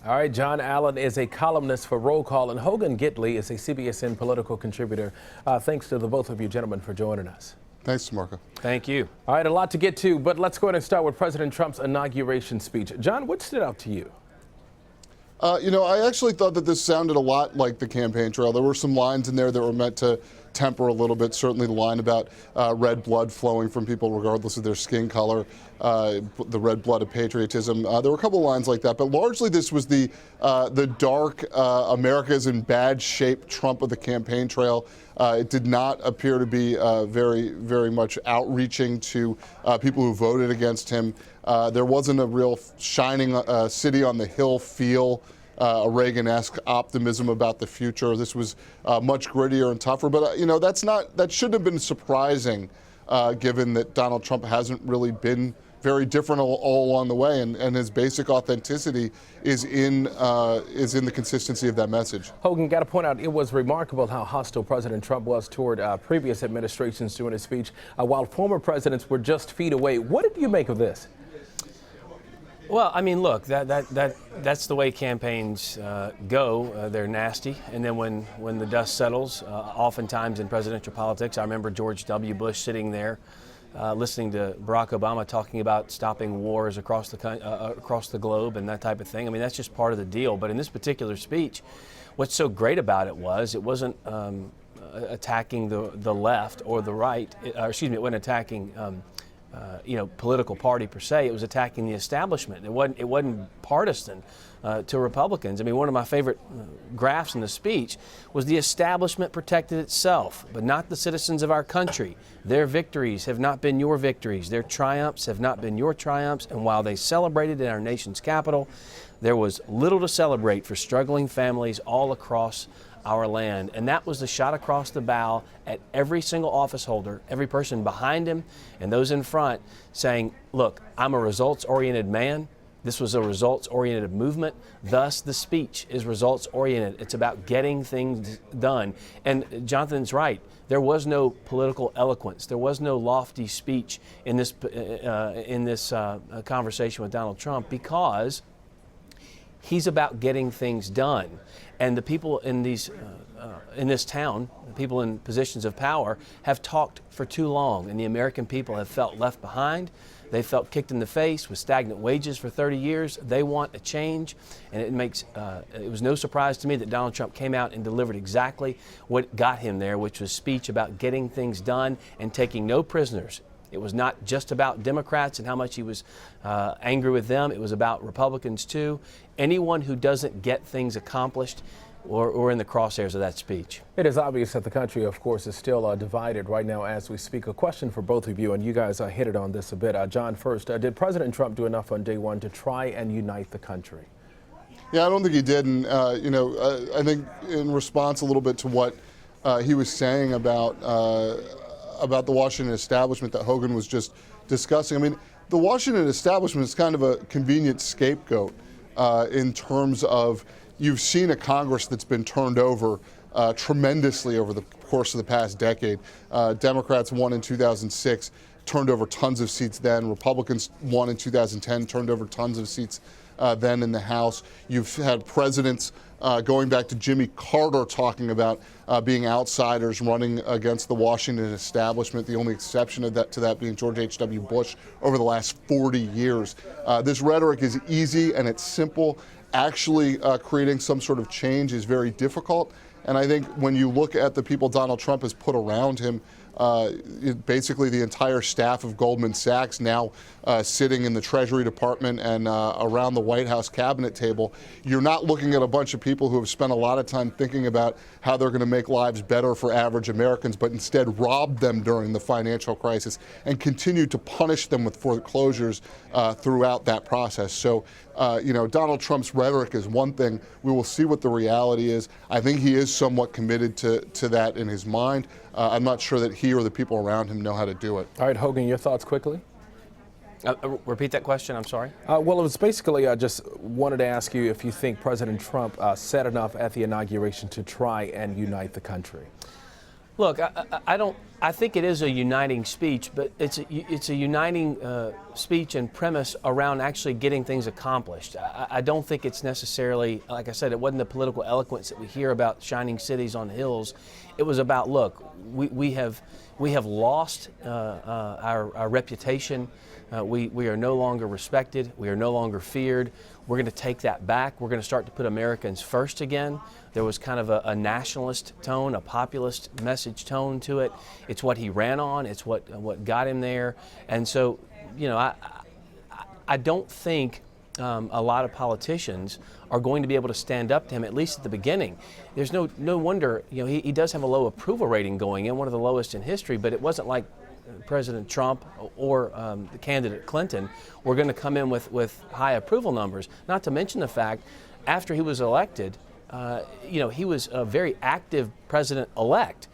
All right, Jon Allen is a columnist for Roll Call, and Hogan Gidley is a CBSN political contributor. Thanks to the both of you gentlemen for joining us. Thanks, Marco. Thank you. All right, a lot to get to, but let's go ahead and start with President Trump's inauguration speech. John, what stood out to you? I actually thought that this sounded a lot like the campaign trail. There were some lines in there that were meant to temper a little bit. Certainly the line about red blood flowing from people regardless of their skin color, the red blood of patriotism. There were a couple of lines like that, but largely this was the dark America's in bad shape Trump of the campaign trail. It did not appear to be very much outreaching to people who voted against him. There wasn't a real shining city on the hill feel, a Reagan-esque optimism about the future. This was much grittier and tougher, but that shouldn't have been surprising, given that Donald Trump hasn't really been very different all along the way, and his basic authenticity is in the consistency of that message. Hogan, got to point out, it was remarkable how hostile President Trump was toward previous administrations during his speech, while former presidents were just feet away. What did you make of this? Well, I mean, look, that's the way campaigns go. They're nasty, and then when the dust settles, oftentimes in presidential politics, I remember George W. Bush sitting there listening to Barack Obama talking about stopping wars across the globe and that type of thing. I mean, that's just part of the deal. But in this particular speech, what's so great about it wasn't attacking the left or the right. It wasn't attacking political party per se. It was attacking the establishment. It wasn't partisan to Republicans. I mean, one of my favorite graphs in the speech was the establishment protected itself, but not the citizens of our country. Their victories have not been your victories. Their triumphs have not been your triumphs. And while they celebrated in our nation's capital, there was little to celebrate for struggling families all across our land. And that was the shot across the bow at every single office holder, every person behind him and those in front, saying, look, I'm a results-oriented man. This was a results-oriented movement. Thus, the speech is results-oriented. It's about getting things done. And Jonathan's right. There was no political eloquence. There was no lofty speech in this conversation with Donald Trump, because he's about getting things done. And the people in this town, the people in positions of power, have talked for too long, and the American people have felt left behind. They felt kicked in the face with stagnant wages for 30 years. They want a change, and it was no surprise to me that Donald Trump came out and delivered exactly what got him there, which was speech about getting things done and taking no prisoners. It was not just about Democrats and how much he was angry with them. It was about Republicans, too. Anyone who doesn't get things accomplished or in the crosshairs of that speech. It is obvious that the country, of course, is still divided right now as we speak. A question for both of you, and you guys hit it on this a bit. John, first, did President Trump do enough on day one to try and unite the country? Yeah, I don't think he did. And, I think in response a little bit to what he was saying about the Washington establishment that Hogan was just discussing. I mean, the Washington establishment is kind of a convenient scapegoat in terms of you've seen a Congress that's been turned over tremendously over the course of the past decade. Democrats won in 2006, turned over tons of seats then. Republicans won in 2010, turned over tons of seats then in the House. You've had presidents going back to Jimmy Carter talking about being outsiders running against the Washington establishment, the only exception to that being George H.W. Bush over the last 40 years. This rhetoric is easy and it's simple. Actually creating some sort of change is very difficult. And I think when you look at the people Donald Trump has put around him, basically the entire staff of Goldman Sachs now sitting in the Treasury Department and around the White House cabinet table, you're not looking at a bunch of people who have spent a lot of time thinking about how they're going to make lives better for average Americans, but instead robbed them during the financial crisis and continued to punish them with foreclosures throughout that process. So, Donald Trump's rhetoric is one thing. We will see what the reality is. I think he is somewhat committed to that in his mind. I'm not sure that he or the people around him know how to do it. All right, Hogan, your thoughts quickly? Repeat that question, I'm sorry. Well, it was basically, I just wanted to ask you if you think President Trump said enough at the inauguration to try and unite the country. Look, I don't I think it is a uniting speech, but it's a uniting speech and premise around actually getting things accomplished. I don't think it's necessarily, like I said, it wasn't the political eloquence that we hear about shining cities on hills. It was about, look, we have lost our reputation. We are no longer respected. We are no longer feared. We're going to take that back. We're going to start to put Americans first again. There was kind of a nationalist tone, a populist message tone to it. It's what he ran on. It's what got him there. And so, you know, I don't think a lot of politicians are going to be able to stand up to him, at least at the beginning. There's no wonder, you know, he does have a low approval rating going in, one of the lowest in history, but it wasn't like President Trump or the candidate Clinton were going to come in with high approval numbers. Not to mention the fact, after he was elected, you know, he was a very active president-elect.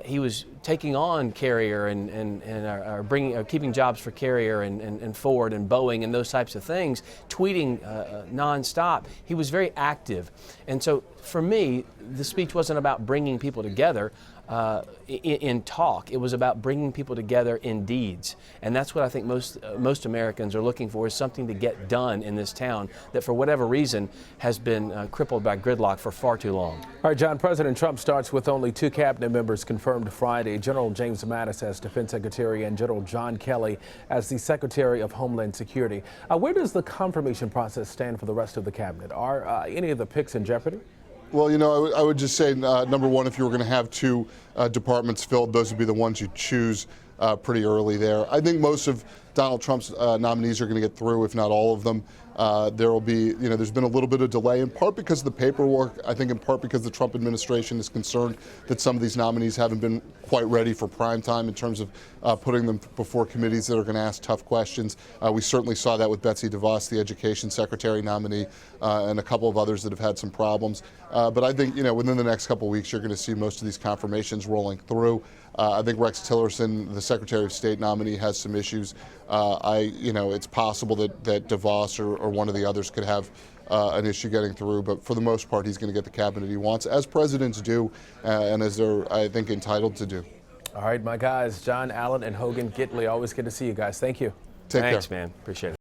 He was taking on Carrier and keeping jobs for Carrier and Ford and Boeing and those types of things, tweeting nonstop. He was very active. And so for me, the speech wasn't about bringing people together in talk. It was about bringing people together in deeds. And that's what I think most Americans are looking for, is something to get done in this town that for whatever reason has been crippled by gridlock for far too long. All right, John, President Trump starts with only 2 cabinet members confirmed Friday. General James Mattis as Defense Secretary and General John Kelly as the Secretary of Homeland Security. Where does the confirmation process stand for the rest of the cabinet? Are any of the picks in jeopardy? Well, you know, I would just say, number one, if you were going to have 2 departments filled, those would be the ones you choose pretty early there. I think most of Donald Trump's nominees are going to get through, if not all of them. There will be, you know, there's been a little bit of delay, in part because of the paperwork, I think in part because the Trump administration is concerned that some of these nominees haven't been quite ready for prime time in terms of putting them before committees that are going to ask tough questions. We certainly saw that with Betsy DeVos, the Education Secretary nominee, and a couple of others that have had some problems. But I think, you know, within the next couple of weeks, you're going to see most of these confirmations rolling through. I think Rex Tillerson, the Secretary of State nominee, has some issues. You know, it's possible that DeVos or one of the others could have an issue getting through, but for the most part, he's going to get the cabinet he wants, as presidents do, and as they're, I think, entitled to do. All right, my guys, Jon Allen and Hogan Gidley. Always good to see you guys. Thank you. Take care. Thanks, man. Appreciate it.